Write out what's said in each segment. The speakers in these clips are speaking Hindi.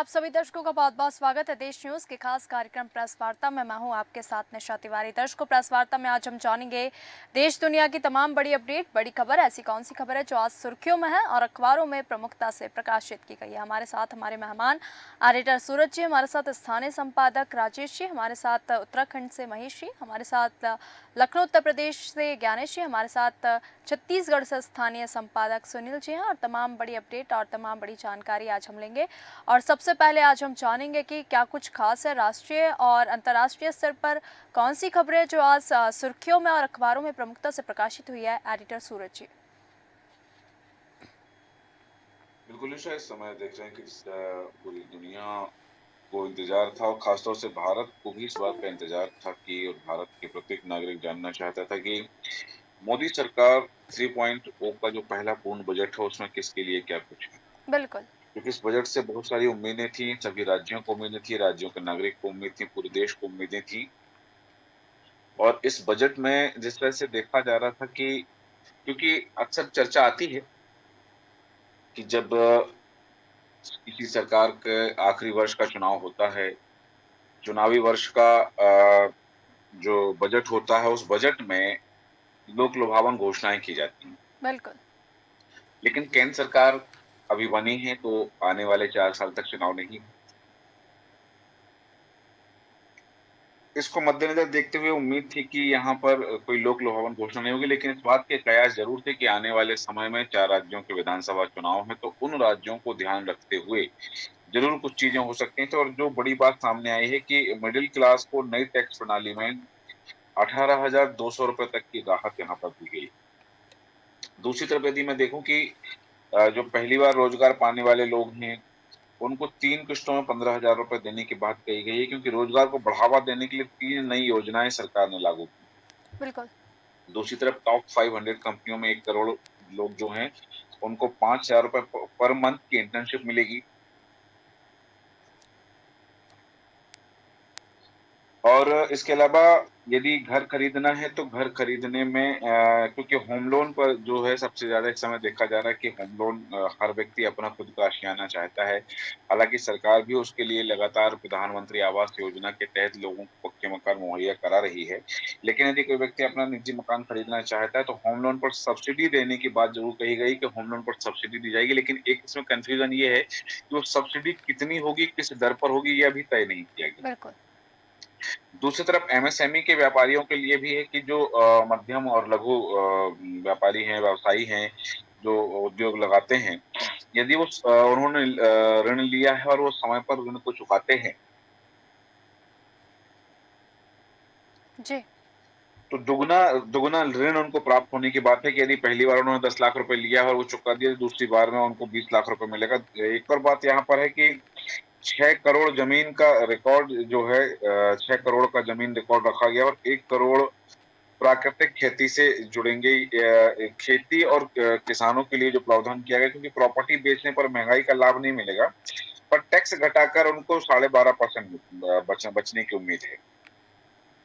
आप सभी दर्शकों का बहुत बहुत स्वागत है देश न्यूज के खास कार्यक्रम प्रेस वार्ता में। मैं हूं आपके साथ निशा तिवारी। दर्शकों, प्रेस वार्ता में आज हम जानेंगे देश दुनिया की तमाम बड़ी अपडेट, बड़ी खबर, ऐसी कौन सी खबर है जो आज सुर्खियों में है और अखबारों में प्रमुखता से प्रकाशित की गई है। हमारे साथ हमारे मेहमान एडिटर सूरज जी, हमारे साथ स्थानीय संपादक राजेश जी, हमारे साथ उत्तराखंड से महेश जी, हमारे साथ लखनऊ उत्तर प्रदेश से ज्ञानेश जी, हमारे साथ छत्तीसगढ़ से स्थानीय संपादक सुनील जी हैं। और तमाम बड़ी अपडेट और तमाम बड़ी जानकारी आज हम लेंगे। और सबसे पहले आज हम जानेंगे कि क्या कुछ खास है राष्ट्रीय और अंतर्राष्ट्रीय स्तर पर, कौन सी खबरें जो आज सुर्खियों में और अखबारों में प्रमुखता से प्रकाशित हुई है। एडिटर सूरज जी। बिल्कुल निशा, इस समय देख रहे हैं कि पूरी दुनिया को इंतजार था और खासतौर से भारत को भी इस बात का इंतजार था कि और भारत के प्रत्येक नागरिक जानना चाहता था कि मोदी सरकार 3.0 का जो पहला पूर्ण बजट है उसमें किसके लिए क्या कुछ है। बिल्कुल। क्योंकि इस बजट से बहुत सारी उम्मीदें थी, सभी राज्यों को उम्मीदें थी, राज्यों के नागरिक को उम्मीद थी, पूरे देश को उम्मीदें थी। और इस बजट में जिस तरह से देखा जा रहा था कि क्योंकि अक्सर चर्चा आती है कि जब किसी सरकार के आखिरी वर्ष का चुनाव होता है, चुनावी वर्ष का जो बजट होता है, उस बजट में लोक लुभावन घोषणाएं की जाती हैं। बिल्कुल। लेकिन केंद्र सरकार अभी बनी है तो आने वाले 4 साल तक चुनाव नहीं। इसको मद्देनजर देखते हुए उम्मीद थी कि यहाँ पर कोई लोक लुभावन घोषणा नहीं होगी, लेकिन इस बात के कयास जरूर थे कि आने वाले समय में 4 राज्यों के विधानसभा चुनाव है, तो उन राज्यों को ध्यान रखते हुए जरूर कुछ चीजें हो सकती हैं। तो और जो बड़ी बात सामने आई है कि मिडिल क्लास को नई टैक्स प्रणाली में 18,200 रुपए तक की राहत यहाँ पर दी गई। दूसरी तरफ यदि मैं देखूं कि जो पहली बार रोजगार पाने वाले लोग हैं, उनको 3 किश्तों में 15,000 रुपए देने की बात कही गई है, क्योंकि रोजगार को बढ़ावा देने के लिए 3 नई योजनाएं सरकार ने लागू की। बिल्कुल। दूसरी तरफ टॉप 500 कंपनियों में 1 करोड़ लोग जो हैं, उनको 5,000 रुपए पर मंथ की इंटर्नशिप मिलेगी। और इसके अलावा यदि घर खरीदना है तो घर खरीदने में क्योंकि होम लोन पर जो है सबसे ज्यादा इस समय देखा जा रहा है कि होम लोन हर व्यक्ति अपना खुद का आशियाना चाहता है। हालांकि सरकार भी उसके लिए लगातार प्रधानमंत्री आवास योजना के तहत लोगों को पक्के मकान मुहैया करा रही है। लेकिन यदि कोई व्यक्ति अपना निजी मकान खरीदना चाहता है तो होम लोन पर सब्सिडी देने की बात जरूर कही गई कि होम लोन पर सब्सिडी दी जाएगी, लेकिन एक इसमें कंफ्यूजन ये है कि वो सब्सिडी कितनी होगी, किस दर पर होगी, ये अभी तय नहीं किया गया। बिल्कुल। दूसरी तरफ एमएसएमई के व्यापारियों के लिए भी है कि जो मध्यम और लघु व्यापारी हैं, व्यवसायी हैं, जो उद्योग लगाते हैं, यदि वो उन्होंने ऋण लिया है और वो समय पर ऋण को चुकाते हैं, जी। तो दुगना दुगना ऋण उनको प्राप्त होने की बात है कि यदि पहली बार उन्होंने 10 लाख रुपए लिया है और वो चुका दिया, तो दूसरी बार में उनको 20 लाख रुपए मिलेगा। एक और बात यहाँ पर है कि 6 करोड़ जमीन का रिकॉर्ड जो है, 6 करोड़ का जमीन रिकॉर्ड रखा गया और 1 करोड़ प्राकृतिक खेती से जुड़ेंगे। खेती और किसानों के लिए जो प्रावधान किया गया, क्योंकि प्रॉपर्टी बेचने पर महंगाई का लाभ नहीं मिलेगा, पर टैक्स घटाकर उनको 12.5% बचने की उम्मीद है।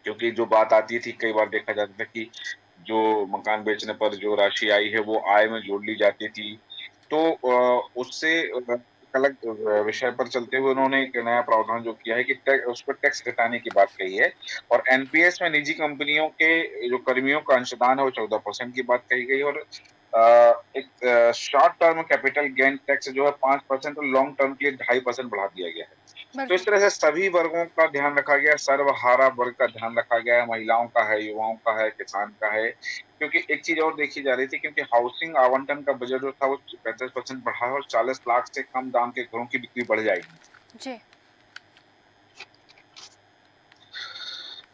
क्योंकि जो बात आती थी, कई बार देखा जाता था कि जो मकान बेचने पर जो राशि आई है वो आय में जोड़ ली जाती थी। तो उससे एक अलग विषय पर चलते हुए उन्होंने एक नया प्रावधान जो किया है कि उस पर टैक्स घटाने की बात कही है। और एनपीएस में निजी कंपनियों के जो कर्मियों का अंशदान है वो 14% की बात कही गई। और एक short term capital gain tax जो है 5% और लॉन्ग टर्म के लिए 2.5% बढ़ा दिया गया है। तो इस बिल्कुल। तरह से सभी वर्गों का ध्यान रखा गया, सर्वहारा वर्ग का ध्यान रखा गया है, महिलाओं का है, युवाओं का है, किसान का है। क्योंकि एक चीज और देखी जा रही थी, क्योंकि हाउसिंग आवंटन का बजट जो था वो 35% बढ़ा है और 40 लाख से कम दाम के घरों की बिक्री बढ़ जाएगी। जी।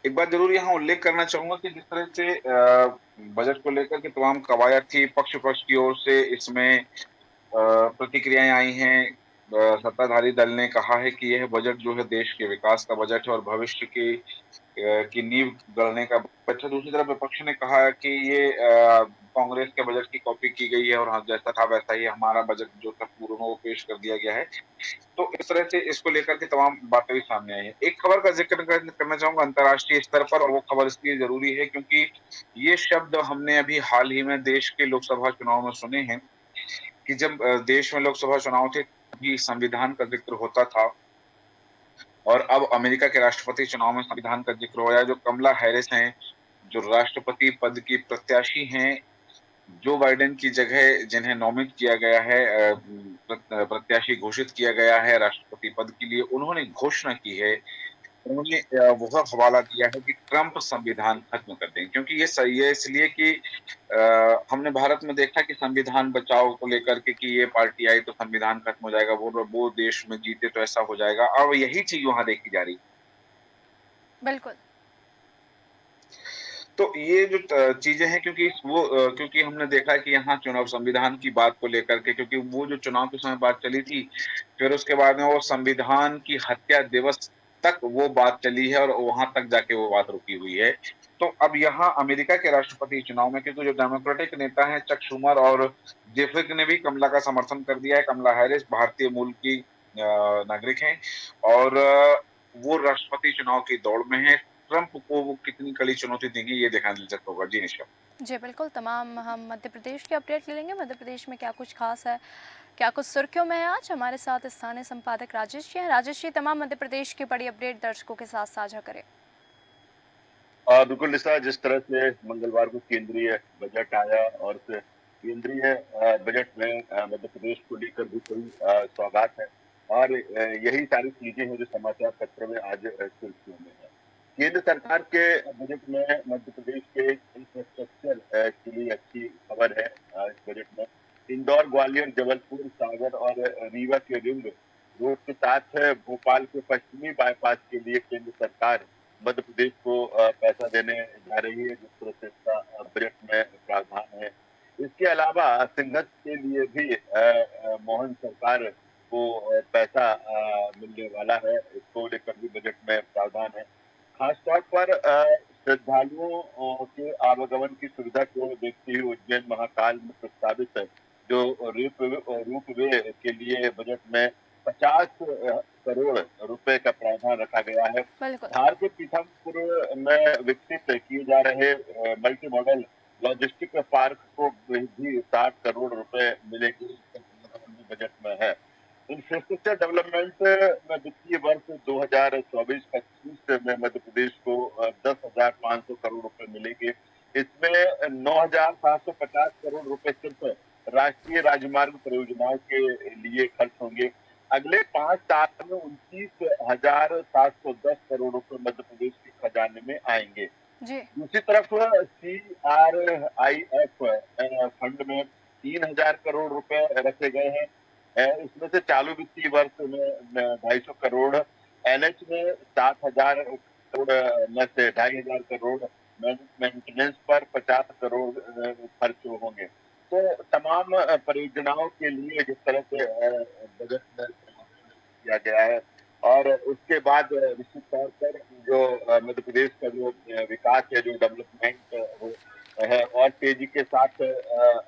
एक बात जरूर यहाँ उल्लेख करना चाहूंगा कि जिस तरह से बजट को लेकर के तमाम कवायद थी पक्ष पक्ष की ओर से, इसमें प्रतिक्रियाएं आई हैं। सत्ताधारी दल ने कहा है कि यह बजट जो है देश के विकास का बजट है और भविष्य की नींव गढ़ने का बजट है। दूसरी तरफ विपक्ष ने कहा कि ये कांग्रेस के बजट की कॉपी की गई है और हाँ, जैसा था वैसा ही हमारा बजट जो था पूर्व में वो पेश कर दिया गया है। तो इस तरह से इसको लेकर के तमाम बातें भी सामने आई है। एक खबर का जिक्र करना चाहूंगा अंतर्राष्ट्रीय स्तर पर, और वो खबर इसलिए जरूरी है क्योंकि ये शब्द हमने अभी हाल ही में देश के लोकसभा चुनाव में सुने हैं कि जब देश में लोकसभा चुनाव थे, भी संविधान का ज़िक्र होता था और अब अमेरिका के राष्ट्रपति चुनाव में संविधान का ज़िक्र हो रहा है। जो कमला हैरिस हैं, जो राष्ट्रपति पद की प्रत्याशी हैं, जो बाइडेन की जगह जिन्हें नामित किया गया है प्रत्याशी घोषित किया गया है राष्ट्रपति पद के लिए, उन्होंने घोषणा की है, उन्होंने वह हवाला दिया है कि ट्रंप संविधान खत्म कर देंगे क्योंकि ये सही है इसलिए कि हमने भारत में देखा कि संविधान बचाओ को लेकर के कि ये पार्टी आई तो संविधान खत्म हो जाएगा, वो देश में जीते तो ऐसा हो जाएगा। अब यही चीज़ वहाँ देखी जा रही है। बिल्कुल। तो ये जो चीजें हैं क्योंकि हमने देखा है कि यहाँ चुनाव संविधान की बात को लेकर के क्योंकि वो जो चुनाव के समय बात चली थी, फिर उसके बाद में वो संविधान की हत्या दिवस तक वो बात चली है और वहां तक जाके वो बात रुकी हुई है। तो अब यहाँ अमेरिका के राष्ट्रपति चुनाव में क्योंकि जो डेमोक्रेटिक नेता हैं चक शूमर और जेफ्रिक ने भी कमला का समर्थन कर दिया है। कमला हैरिस भारतीय मूल की नागरिक हैं और वो राष्ट्रपति चुनाव की दौड़ में है। ट्रंप को वो कितनी कड़ी चुनौती देंगे ये देखना दिलचस्प होगा। जी निशा। जी बिल्कुल, तमाम हम मध्य प्रदेश की अपडेट ले लेंगे। मध्य प्रदेश में क्या कुछ खास है, क्या कुछ सुर्खियों में है आज। हमारे साथ स्थानीय संपादक राजेश जी हैं। राजेश जी, तमाम मध्य प्रदेश की बड़ी अपडेट दर्शकों के साथ साझा करें। बिल्कुल निशा, जिस तरह से मंगलवार को केंद्रीय बजट आया और उस केंद्रीय बजट में मध्य प्रदेश को लेकर भी कई सौगात है और यही सारी चीजें हैं जो समाचार पत्र में आज सुर्खियों में है। केंद्र सरकार के बजट में मध्य प्रदेश के इंफ्रास्ट्रक्चर के लिए अच्छी खबर है। इस बजट में इंदौर, ग्वालियर, जबलपुर, सागर और रीवा के रिंग रोड के साथ भोपाल के पश्चिमी बाईपास के लिए केंद्र सरकार मध्य प्रदेश को पैसा देने जा रही है, जिस तरह से इसका बजट में प्रावधान है। इसके अलावा सिंघत के लिए भी मोहन सरकार को पैसा मिलने वाला है, इसको लेकर भी बजट में प्रावधान है। खासतौर पर श्रद्धालुओं के आवागमन की सुविधा को देखते हुए उज्जैन महाकाल में प्रस्तावित है जो रोपवे के लिए बजट में 50 करोड़ रुपए का प्रावधान रखा गया है। बिल्कुल। धार के पीथमपुर में विकसित किए जा रहे मल्टी मॉडल लॉजिस्टिक पार्क को भी 60 करोड़ रुपए मिलेगी, बजट में है। इंफ्रास्ट्रक्चर डेवलपमेंट में वित्तीय वर्ष 2024-25 में मध्य प्रदेश को 10,500 करोड़ रुपए मिलेंगे। इसमें 9,750 करोड़ रुपए सिर्फ राष्ट्रीय राजमार्ग परियोजनाओं के लिए खर्च होंगे। अगले 5 साल में 29,710 करोड़ रुपए मध्य प्रदेश के खजाने में आएंगे। जी। दूसरी तरफ CRIF फंड में 3,000 करोड़ रुपए रखे गए हैं। इसमें से चालू वित्तीय वर्ष में 250 करोड़, NH में 7,000 करोड़ में से 2,500 करोड़, मेंटेनेंस पर 50 करोड़ खर्च होंगे। तो तमाम परियोजनाओं के लिए जिस तरह से बजट में किया गया है और उसके बाद निश्चित तौर पर जो मध्य प्रदेश का जो विकास है, जो डेवलपमेंट है और तेजी के साथ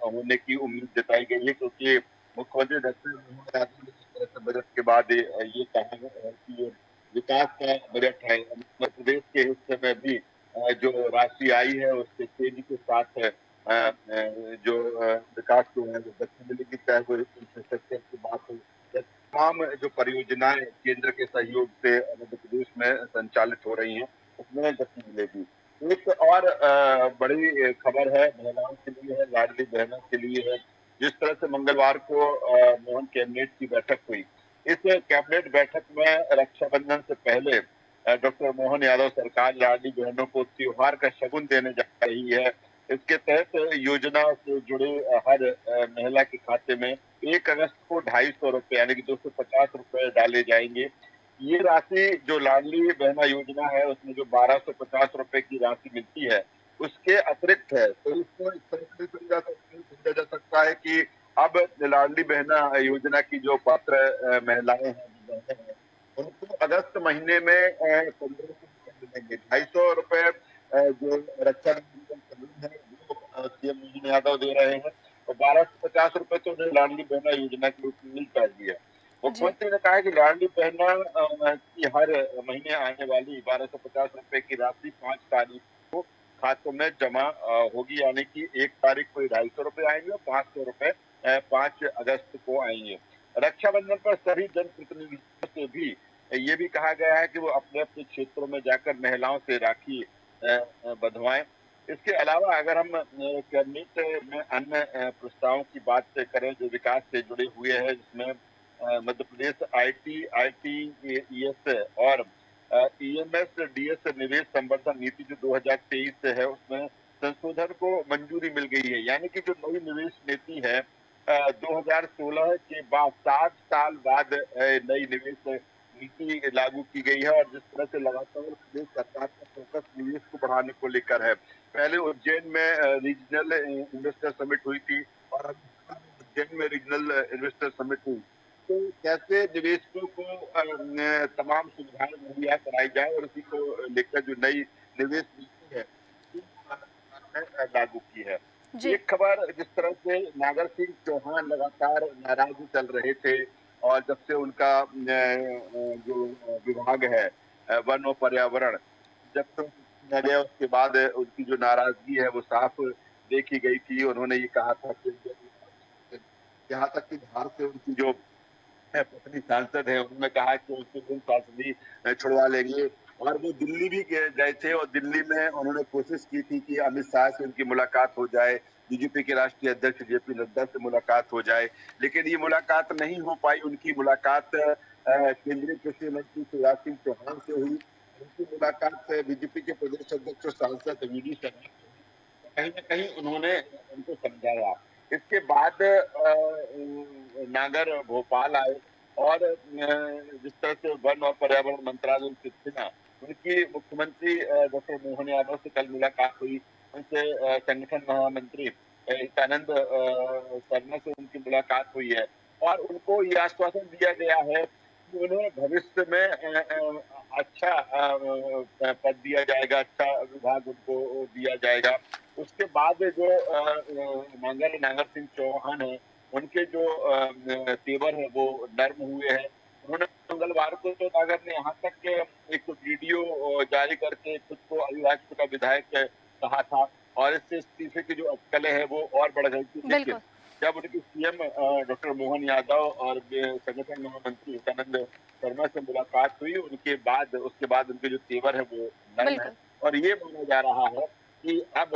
होने की उम्मीद जताई गई है, क्योंकि मुख्यमंत्री डॉक्टर मोहन यादव ने जिस तरह से बजट के बाद ये कहा है कि ये विकास का बजट है। मध्य प्रदेश के हिस्से में भी जो राशि आई है उसके तेजी के साथ जो विकास जो है वो गति मिलेगी, चाहे वो इंफ्रास्ट्रक्चर की बात हो, तमाम जो परियोजनाएं केंद्र के सहयोग से मध्य प्रदेश में संचालित हो रही हैं, उसमें गति मिलेगी। एक और बड़ी खबर है, महिलाओं के लिए है, लाडली बहनों के लिए है। जिस तरह से मंगलवार को मोहन कैबिनेट की बैठक हुई, इस कैबिनेट बैठक में रक्षाबंधन से पहले डॉक्टर मोहन यादव सरकार लाडली बहनों को त्योहार का शगुन देने जा रही है। इसके तहत योजना से जुड़े हर महिला के खाते में 1 अगस्त को 250 रुपए यानी कि 250 रुपए डाले जाएंगे। ये राशि जो लाडली बहना योजना है उसमें जो 1,250 रुपए की राशि मिलती है उसके अतिरिक्त है। तो इसको इस तरह से समझा जा सकता है कि अब लाडली बहना योजना की जो पात्र महिलाएं हैं, बहनें हैं, उनको अगस्त महीने में 15 मिलेंगे। 250 रुपए जो रक्षाबंधन का कानून है वो सीएम मोहन यादव दे रहे हैं और 1,250 रुपए तो उन्हें लाडली बहना योजना के रूप में मिल पाएगी है। जी। मुख्यमंत्री ने कहा कि लाडली बहना की हर महीने आने वाली 1,250 रुपए की राशि 5 तारीख को खातों में जमा होगी, यानी कि 1 तारीख को 250 रुपए आएंगे और 500 रुपए 5 अगस्त को आएंगे। रक्षाबंधन पर सभी जनप्रतिनिधियों से भी ये भी कहा गया है कि वो अपने अपने क्षेत्रों में जाकर महिलाओं से राखी बंधवाएं। इसके अलावा अगर हम कैबिनेट में अन्य प्रस्तावों की बात करें जो विकास से जुड़े हुए हैं, जिसमें मध्य प्रदेश ITES और EMS DS निवेश संवर्धन नीति जो 2023 से है, उसमें संशोधन को मंजूरी मिल गई है। यानी कि जो नई निवेश नीति है 2016 के बाद 60 साल बाद नई निवेश नीति लागू की गई है, और जिस तरह से लगातार प्रदेश सरकार का फोकस निवेश को बढ़ाने को लेकर है। पहले उज्जैन में रीजनल इन्वेस्टर समिट हुई थी, और अब उज्जैन में रीजनल इन्वेस्टर समिट हुई। तो कैसे निवेशकों को तमाम सुविधाएं मुहैया कराई जाए, और इसी को लेकर जो नई निवेश नीति है लागू की है। जी एक खबर, जिस तरह से नागर सिंह चौहान लगातार नाराज चल रहे थे, और जब से उनका जो विभाग है वन और पर्यावरण, जब से किया गया उसके बाद उनकी जो नाराजगी है वो साफ देखी गई थी। उन्होंने ये कहा था कि यहाँ तक कि धार से उनकी जो पत्नी सांसद है, उन्होंने कहा कि उसको तुम सांसदी छुड़वा लेंगे, और वो दिल्ली भी गए थे, और दिल्ली में उन्होंने कोशिश की थी कि अमित शाह से उनकी मुलाकात हो जाए, बीजेपी के राष्ट्रीय अध्यक्ष JP नड्डा से मुलाकात हो जाए, लेकिन ये मुलाकात नहीं हो पाई। उनकी मुलाकात केंद्रीय कृषि मंत्री शिवराज सिंह चौहान से हुई। उनकी मुलाकात बीजेपी के प्रदेश अध्यक्ष और सांसद VD शर्मा से हुई। कहीं न कहीं उन्होंने उनको समझाया। इसके बाद नागर भोपाल आए, और जिस तरह से वन और पर्यावरण मंत्रालय उनसे चुना, उनकी मुख्यमंत्री डॉक्टर मोहन यादव से कल मुलाकात हुई। उनसे संगठन महामंत्री हितानंद शर्मा से उनकी मुलाकात हुई है, और उनको ये आश्वासन दिया गया है कि उन्हें भविष्य में अच्छा पद दिया जाएगा, अच्छा विभाग उनको दिया जाएगा। उसके बाद जो नागर सिंह चौहान है, उनके जो तेवर है वो नर्म हुए हैं। उन्होंने मंगलवार को तो नागर ने यहाँ तक के एक वीडियो जारी करके खुद को अविभाजित का विधायक कहा था, और इससे इस्तीफे की जो अटकलें हैं वो और बढ़ गई थी। लेकिन बिल्कुल जब उनकी CM डॉक्टर मोहन यादव और संगठन महामंत्री हितानंद शर्मा से मुलाकात हुई, उसके बाद उनके जो तेवर है वो नर्म है, बिल्कुल और ये माना जा रहा है कि अब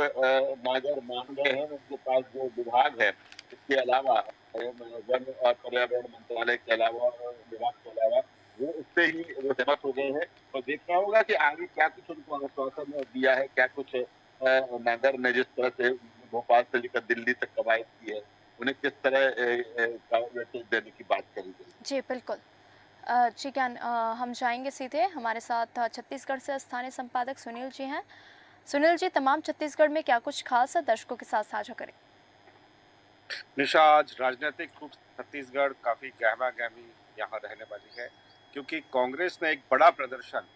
नागर मान गए हैं। उनके पास जो विभाग है, इसके अलावा वन और पर्यावरण मंत्रालय के अलावा और विभाग के अलावा, वो उससे ही वो सहमत हो गए हैं। और देखना होगा कि आगे क्या कुछ उनको आश्वासन दिया है, क्या कुछ नागर ने जिस तरह से भोपाल से लेकर दिल्ली तक कवायद की है, उन्हें किस तरह वेटेज देने की बात करी गई। जी बिल्कुल जी ज्ञान हम जाएंगे सीधे हमारे साथ छत्तीसगढ़ से स्थानीय संपादक सुनील जी हैं। सुनील जी, तमाम छत्तीसगढ़ में क्या कुछ खास है, दर्शकों के साथ साझा करें। निशा, आज राजनीतिक रूप से छत्तीसगढ़ काफी गहमा गहमी यहाँ रहने वाली है, क्योंकि कांग्रेस ने एक बड़ा प्रदर्शन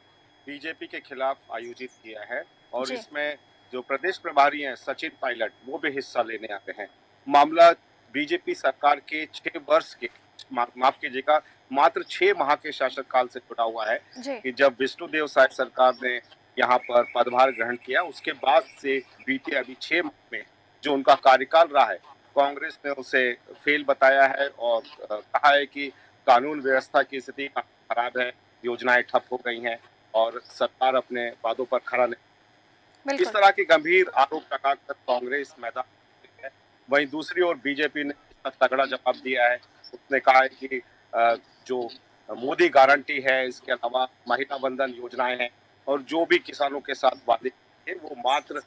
बीजेपी के खिलाफ आयोजित किया है, और जी इसमें जो प्रदेश प्रभारी हैं सचिन पायलट, वो भी हिस्सा लेने आते हैं। मामला बीजेपी सरकार के 6 वर्ष के माफ कीजिएगा, मात्र 6 माह के शासनकाल से जुड़ा हुआ है, जी कि जब विष्णुदेव साय सरकार ने यहाँ पर पदभार ग्रहण किया, उसके बाद से बीते अभी 6 माह में जो उनका कार्यकाल रहा है, कांग्रेस ने उसे फेल बताया है, और कहा है कि कानून व्यवस्था की स्थिति खराब है, योजनाएं ठप हो गई हैं, और सरकार अपने वादों पर खरा नहीं। इस बिल्कुल तरह के गंभीर आरोप लगाकर कांग्रेस मैदान में है। वहीं दूसरी ओर बीजेपी ने इसका तगड़ा जवाब दिया है। उसने कहा है कि जो मोदी गारंटी है, इसके अलावा महिला बंधन योजनाएं हैं, और जो भी किसानों के साथ वादे किए वो मात्र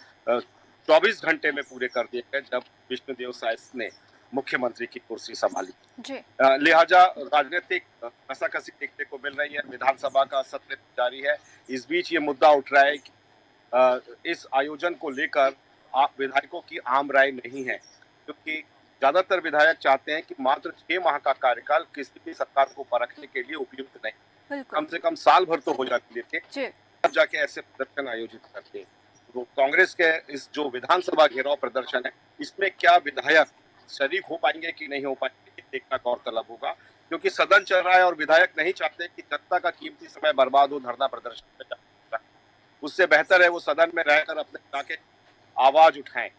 24 घंटे में पूरे कर दिए गए, जब विष्णुदेव साय ने मुख्यमंत्री की कुर्सी संभाली। जी लिहाजा राजनीतिक कसाकसी देखने को मिल रही है। विधानसभा का सत्र जारी है। इस बीच ये मुद्दा उठ रहा है कि इस आयोजन को लेकर विधायकों की आम राय नहीं है, क्योंकि ज्यादातर विधायक चाहते हैं कि मात्र 6 माह का कार्यकाल किसी भी सरकार को परखने के लिए उपयुक्त नहीं, बिल्कुल कम से कम साल भर तो हो जाती देते, जी तब जाके ऐसे प्रदर्शन आयोजित करते। तो कांग्रेस के इस जो विधानसभा घेराव प्रदर्शन है, इसमें क्या विधायक शरीक हो पाएंगे कि नहीं हो पाएंगे, देखना गौरतलब होगा, क्योंकि सदन चल रहा है और विधायक नहीं चाहते कि जनता का कीमती समय बर्बाद हो धरना प्रदर्शन में जाकर। उससे बेहतर है वो सदन में रहकर अपने जाके आवाज उठाएं।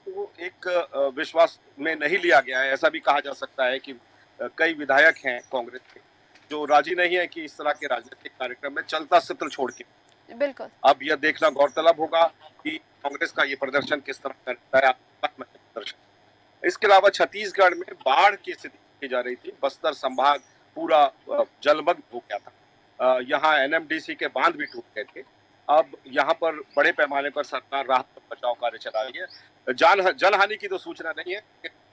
तो एक विश्वास में नहीं लिया गया है। ऐसा भी कहा जा सकता है कि कई विधायक हैं कांग्रेस के जो राजी नहीं है कि इस तरह के राजनीतिक कार्यक्रम में चलता सत्र छोड़ के। बिल्कुल। अब यह देखना गौरतलब होगा कि कांग्रेस का ये प्रदर्शन किस तरह का रहता है, प्रदर्शन। इसके अलावा छत्तीसगढ़ में बाढ़ की स्थिति की जा रही थी। बस्तर संभाग पूरा जलमग्न हो गया था। यहाँ एनएमडीसी के बांध भी टूट गए थे। अब यहाँ पर बड़े पैमाने पर सरकार राहत और बचाव कार्य चला रही है। जनहानि की तो सूचना नहीं है।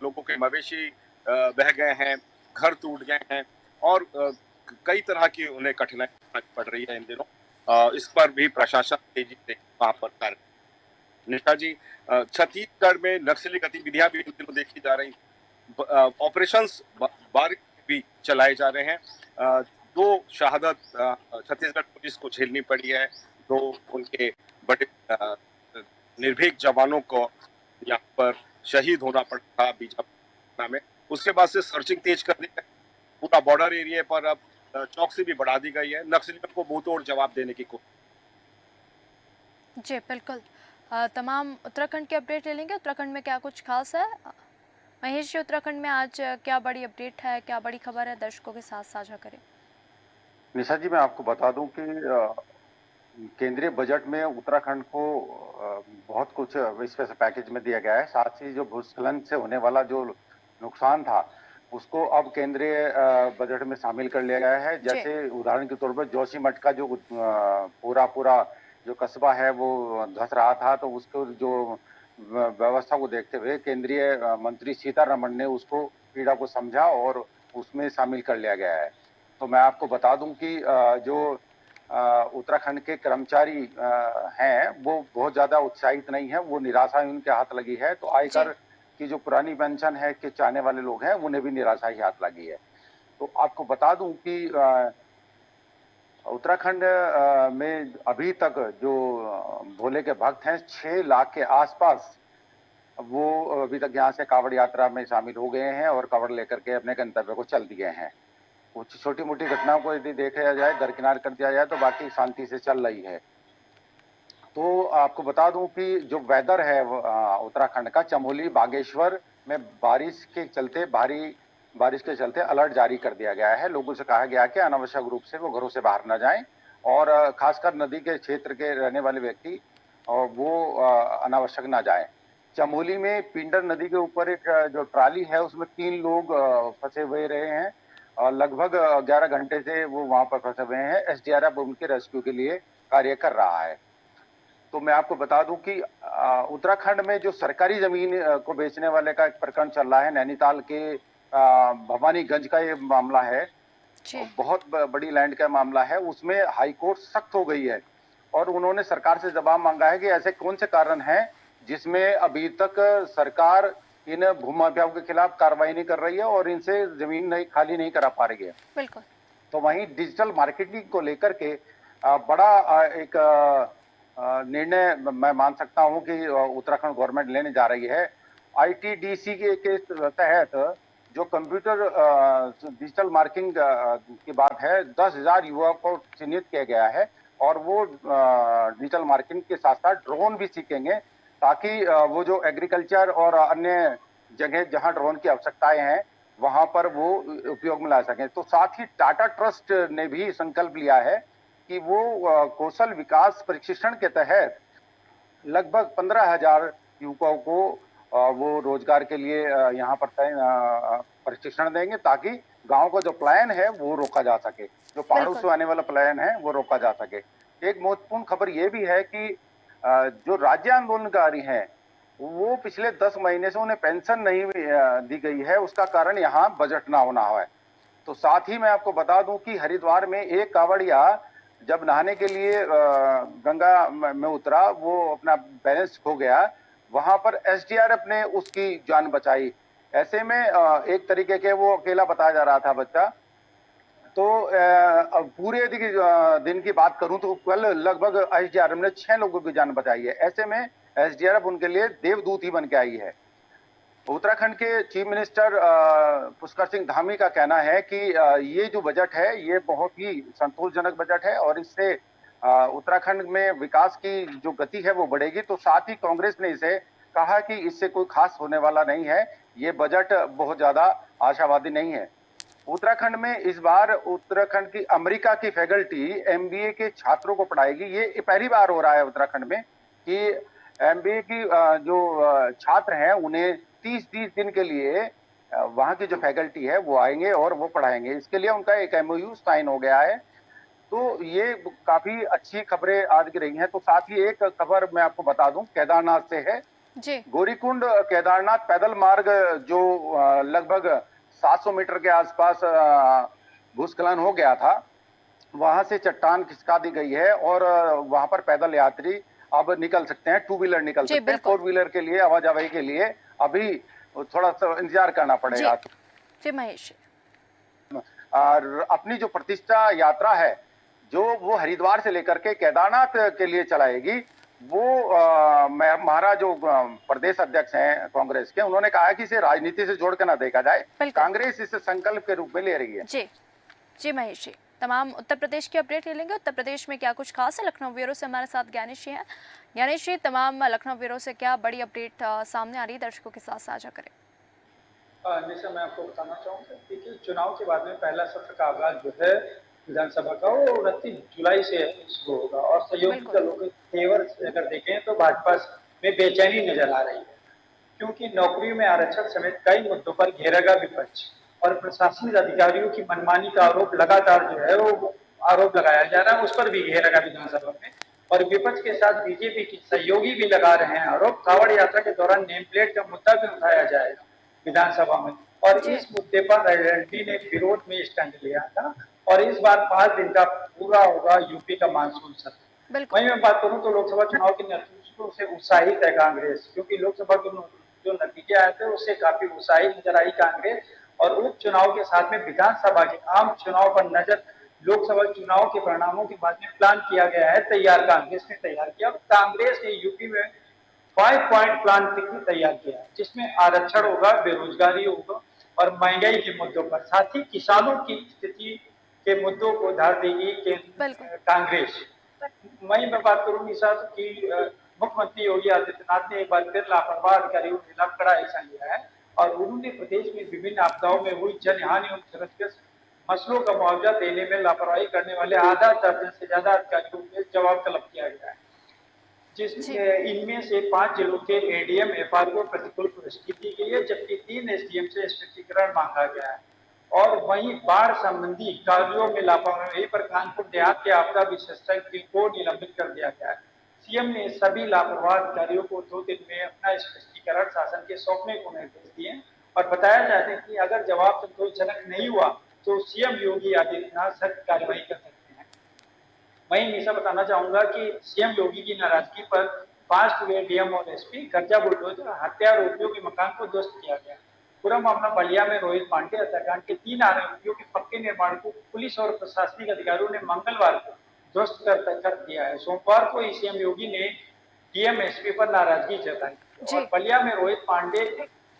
लोगों के मवेशी बह गए हैं, घर टूट गए हैं और कई तरह की उन्हें कठिनाई पड़ रही है इन दिनों। इस पर भी प्रशासन तेजी से वहां पर कार्य। निष्ठा जी, छत्तीसगढ़ में नक्सली गतिविधियां भी इन दिनों देखी जा रही, ऑपरेशंस बारिश भी चलाए जा रहे हैं। दो शहादत छत्तीसगढ़ पुलिस को झेलनी पड़ी है। दो उनके बड़े निर्भीक जवानों को यहाँ पर शहीद होना पड़ा था बीजापुर में। उसके बाद से सर्चिंग तेज कर दी है। पूरा बॉर्डर एरिया पर अब चौकसी भी बढ़ा दी गई है। नक्सलियों को मुंहतोड़ जवाब देने की कोशिश। जी बिल्कुल। तमाम उत्तराखंड की अपडेट ले लेंगे। उत्तराखंड में क्या कुछ खास है महेश जी? उत्तराखंड में आज क्या बड़ी अपडेट है, क्या बड़ी खबर है, दर्शकों के साथ साझा करें। निशा जी, मैं आपको बता दूं कि केंद्रीय बजट में उत्तराखंड को बहुत कुछ इस पैकेज में दिया गया है। साथ ही जो भूस्खलन से होने वाला जो नुकसान था उसको अब केंद्रीय बजट में शामिल कर लिया गया है। जैसे उदाहरण के तौर पर जोशीमठ का जो पूरा जो कस्बा है वो धंस रहा था, तो उसको जो व्यवस्था को देखते हुए केंद्रीय मंत्री सीतारमण ने उसको पीड़ा को समझा और उसमें शामिल कर लिया गया है। तो मैं आपको बता दूं कि जो उत्तराखंड के कर्मचारी हैं वो बहुत ज्यादा उत्साहित नहीं है, वो निराशा उनके हाथ लगी है। तो आयकर की जो पुरानी पेंशन है के चाहने वाले लोग हैं उन्हें भी निराशा ही हाथ लगी है। तो आपको बता दूं कि उत्तराखंड में अभी तक जो भोले के भक्त हैं 6 लाख के आसपास वो अभी तक यहाँ से कांवड़ यात्रा में शामिल हो गए हैं और कांवड़ लेकर के अपने गंतव्य को चल दिए हैं। कुछ छोटी मोटी घटनाओं को यदि देखा जाए, दरकिनार कर दिया जाए तो बाकी शांति से चल रही है। तो आपको बता दूं कि जो वेदर है उत्तराखंड का, चमोली बागेश्वर में भारी बारिश के चलते अलर्ट जारी कर दिया गया है। लोगों से कहा गया कि अनावश्यक रूप से वो घरों से बाहर न जाएं और खासकर नदी के क्षेत्र के रहने वाले व्यक्ति वो अनावश्यक न जाएं। चमोली में पिंडर नदी के ऊपर एक जो ट्राली है उसमें 3 लोग फंसे हुए रहे हैं और लगभग 11 घंटे से वो वहां पर फंसे हुए हैं। एसडीआरएफ उनके रेस्क्यू के लिए कार्य कर रहा है। तो मैं आपको बता दूं कि उत्तराखंड में जो सरकारी जमीन को बेचने वाले का एक प्रकरण चल रहा है, नैनीताल के भवानीगंज का ये मामला है, बहुत बड़ी लैंड का मामला है। उसमें हाईकोर्ट सख्त हो गई है और उन्होंने सरकार से जवाब मांगा है कि ऐसे कौन से कारण हैं जिसमें अभी तक सरकार इन भूमाफियाओं के खिलाफ कार्रवाई नहीं कर रही है और इनसे जमीन खाली नहीं करा पा रही है। बिल्कुल। तो वहीं डिजिटल मार्केटिंग को लेकर के बड़ा एक निर्णय मैं मान सकता हूं कि उत्तराखंड गवर्नमेंट लेने जा रही है। आईटीडीसी के तहत जो कंप्यूटर डिजिटल मार्केटिंग की बात है, 10,000 युवाओं को चिन्हित किया गया है और वो डिजिटल मार्केटिंग के साथ साथ ड्रोन भी सीखेंगे ताकि वो जो एग्रीकल्चर और अन्य जगह जहां ड्रोन की आवश्यकताएं हैं वहां पर वो उपयोग में ला सकें। तो साथ ही टाटा ट्रस्ट ने भी संकल्प लिया है कि वो कौशल विकास प्रशिक्षण के तहत लगभग 15,000 युवकों को वो रोजगार के लिए यहाँ पर प्रशिक्षण देंगे ताकि गांव का जो प्लान है वो रोका जा सके, जो पहाड़ों से आने वाला प्लान है वो रोका जा सके। एक महत्वपूर्ण खबर ये भी है कि जो राज्य आंदोलनकारी हैं वो पिछले 10 महीने से उन्हें पेंशन नहीं दी गई है। उसका कारण यहाँ बजट ना होना है। तो साथ ही मैं आपको बता दूं कि हरिद्वार में एक कांवड़िया जब नहाने के लिए गंगा में उतरा, वो अपना बैलेंस खो गया। वहां पर एसडीआरएफ ने उसकी जान बचाई। ऐसे में एक तरीके के वो अकेला बताया जा रहा था बच्चा। तो पूरे दिन की बात करूं तो कल लगभग एसडीआरएफ ने 6 लोगों की जान बचाई है। ऐसे में एसडीआरएफ उनके लिए देवदूत ही बन के आई है। उत्तराखंड के चीफ मिनिस्टर पुष्कर सिंह धामी का कहना है कि ये जो बजट है ये बहुत ही संतोषजनक बजट है और इससे उत्तराखंड में विकास की जो गति है वो बढ़ेगी। तो साथ ही कांग्रेस ने इसे कहा कि इससे कोई खास होने वाला नहीं है, ये बजट बहुत ज्यादा आशावादी नहीं है। उत्तराखंड में इस बार उत्तराखंड की अमेरिका की फैकल्टी एमबीए के छात्रों को पढ़ाएगी। ये पहली बार हो रहा है उत्तराखंड में कि एमबीए की जो छात्र हैं उन्हें 30-30 दिन के लिए वहां की जो फैकल्टी है वो आएंगे और वो पढ़ाएंगे। इसके लिए उनका एक एमओयू साइन हो गया है। तो ये काफी अच्छी खबरें आज की रही हैं। तो साथ ही एक खबर मैं आपको बता दूं केदारनाथ से है। जी गौरीकुंड केदारनाथ पैदल मार्ग जो लगभग 700 मीटर के आसपास भूस्खलन हो गया था, वहां से चट्टान खिसका दी गई है और वहां पर पैदल यात्री अब निकल सकते हैं, 2 व्हीलर निकल जी, सकते हैं। बिल्कुल। 4 व्हीलर के लिए आवाजाही के लिए अभी थोड़ा सा इंतजार करना जी पड़ेगा। जी महेश। और अपनी जो प्रतिष्ठा यात्रा है जो वो हरिद्वार से लेकर के केदारनाथ के लिए चलाएगी, वो हमारा जो प्रदेश अध्यक्ष हैं कांग्रेस के, उन्होंने कहा है कि इसे राजनीति से जोड़ के ना देखा जाए। बिल्कुल। कांग्रेस इसे संकल्प के रूप में ले रही है। जी जी महेश जी, तमाम उत्तर प्रदेश की अपडेट ले लेंगे। उत्तर प्रदेश में क्या कुछ खास है, लखनऊ ब्यूरो से हमारे साथ ज्ञानेश जी हैं। ज्ञानेश जी, तमाम लखनऊ ब्यूरो से क्या बड़ी अपडेट सामने आ रही है, दर्शकों के साथ साझा करें। जैसे मैं आपको बताना चाहूँगा देखिए चुनाव के बाद में पहला सत्र का आगाज जो है विधानसभा का वो 29 जुलाई से शुरू होगा और सहयोगी बिल्कुल। दलों के तेवर से अगर देखें तो भाजपा में बेचैनी नजर आ रही है क्योंकि नौकरियों में आरक्षण समेत कई मुद्दों पर घेरेगा विपक्ष और प्रशासनिक अधिकारियों की मनमानी का आरोप लगातार जो है वो आरोप लगाया जा रहा है, उस पर भी घेरेगा विधानसभा में। और विपक्ष के साथ बीजेपी के सहयोगी भी लगा रहे हैं आरोप। कांवड़ यात्रा के दौरान नेम प्लेट का मुद्दा भी उठाया जाएगा विधानसभा में और जी। इस मुद्दे पर एलएलडी ने विरोध में स्टैंड लिया था और इस बार 5 दिन का पूरा होगा यूपी का मानसून सत्र। बिल्कुल। वहीं मैं बात करूं तो लोकसभा चुनाव के नतीजों से उत्साहित है कांग्रेस क्योंकि लोकसभा के जो नतीजे आए थे उससे काफी उत्साहित नजर आई कांग्रेस और उपचुनाव के साथ में विधानसभा के आम चुनाव पर नजर लोकसभा चुनाव के परिणामों के बाद में प्लान किया गया है, तैयार कांग्रेस ने तैयार किया। कांग्रेस ने यूपी में 5 पॉइंट प्लान तैयार किया है जिसमें आरक्षण होगा, बेरोजगारी होगा और महंगाई के मुद्दों पर, साथ ही किसानों की स्थिति के मुद्दों को धार देगी बिल्कुल। कांग्रेस। वहीं मैं बात करूंगी साथ कि मुख्यमंत्री योगी आदित्यनाथ ने एक बार फिर लापरवाह अधिकारियों के खिलाफ कड़ा एक्शन लिया है और उन्होंने प्रदेश में विभिन्न आपदाओं में हुई जनहानि और क्षतिग्रस्त फसलों का मुआवजा देने में लापरवाही करने वाले आधा दर्जन से ज्यादा अधिकारियों के जवाब तलब किया गया है, जिसमें इनमें से 5 जिलों के एडीएम एफआर को प्रतिकूल पुरस्कृत दी गई है जबकि 3 एसडीएम से स्पष्टीकरण मांगा गया है। और वहीं बाढ़ संबंधी कार्यों में लापरवाही पर कानपुर देहात के आपदा विशेषज्ञ को निलंबित कर दिया गया है। सीएम ने सभी लापरवाह अधिकारियों को 2 दिन में अपना स्पष्टीकरण शासन के सौंपने को निर्देश दिए और बताया जाता है कि अगर जवाब संतोषजनक नहीं हुआ तो सीएम योगी आदित्यनाथ सख्त कार्रवाई कर सकते हैं। वहीं मैं बताना चाहूंगा कि सीएम योगी की नाराजगी पर 5 एडीएम और एसपी कर्जा बुलडोजर हत्या आरोपियों के मकान को ध्वस्त किया गया। पूरा मामला बलिया में रोहित पांडे हत्याकांड के 3 आरोपियों के पक्के निर्माण को पुलिस और प्रशासनिक अधिकारियों ने मंगलवार को ध्वस्त कर दिया है। सोमवार को सीएम योगी ने डीएम एसपी पर नाराजगी जताई और बलिया में रोहित पांडे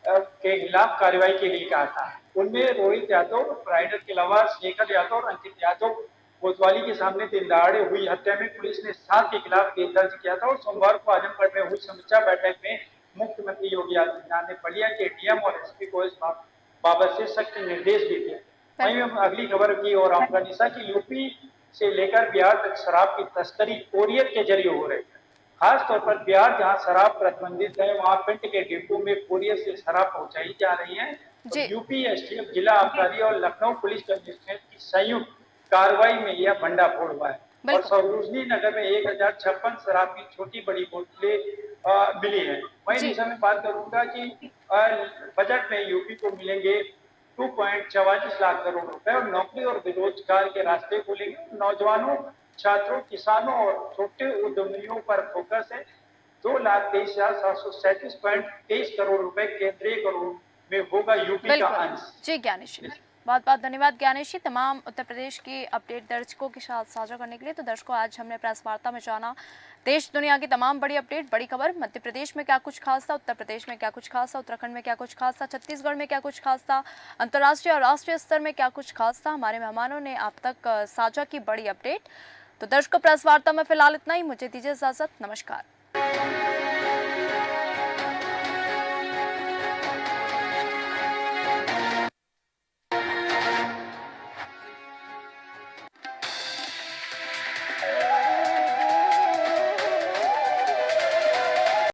के खिलाफ कार्रवाई के लिए कहा था। उनमें रोहित यादव, राइडर के अलावा शेखर यादव और अंकित यादव कोतवाली के सामने दिन दहाड़े हुई हत्या में पुलिस ने 7 के खिलाफ केस दर्ज किया था और सोमवार को आजमगढ़ में हुई समीक्षा बैठक में मुख्यमंत्री योगी आदित्यनाथ ने बलिया के डीएम और एसपी को इस बाबत से सख्त निर्देश दे दिए। वहीं हम अगली खबर की ओर आऊंगा निशा की यूपी से लेकर बिहार तक शराब की तस्करी कोरियर के जरिए हो रही है। खास तौर पर बिहार जहां शराब प्रतिबंधित है वहां पिंड के डिपो में कोरियर से शराब पहुंचाई जा रही है। यूपी एसटीएफ, जिला आबकारी और लखनऊ पुलिस कमिश्नरेट की संयुक्त कार्रवाई में यह भंडाफोड़ हुआ है और सरोजनी नगर में 1056 शराब की छोटी बड़ी बोतलें मिली है। वहीं निशा में बात करूंगा कि बजट में यूपी को मिलेंगे 2.44 लाख करोड़ रुपए और नौकरी और बेरोजगार के रास्ते खोलेंगे। नौजवानों, छात्रों, किसानों और छोटे उद्यमियों पर फोकस है। 2,23,737.23 करोड़ रुपए केंद्रीय करोड़ में होगा यूपी का अंश। जी ज्ञानेश, बहुत बहुत धन्यवाद ज्ञानेश जी, तमाम उत्तर प्रदेश की अपडेट दर्शकों के साथ साझा करने के लिए। तो दर्शकों, आज हमने प्रेस वार्ता में जाना देश दुनिया की तमाम बड़ी अपडेट, बड़ी खबर। मध्य प्रदेश में क्या कुछ खास था, उत्तर प्रदेश में क्या कुछ खास था, उत्तराखंड में क्या कुछ खास था, छत्तीसगढ़ में क्या कुछ खास था, अंतर्राष्ट्रीय और राष्ट्रीय स्तर में क्या कुछ खास था, हमारे मेहमानों ने आप तक साझा की बड़ी अपडेट। तो दर्शकों, प्रेस वार्ता में फिलहाल इतना ही। मुझे दीजिए इजाजत, नमस्कार।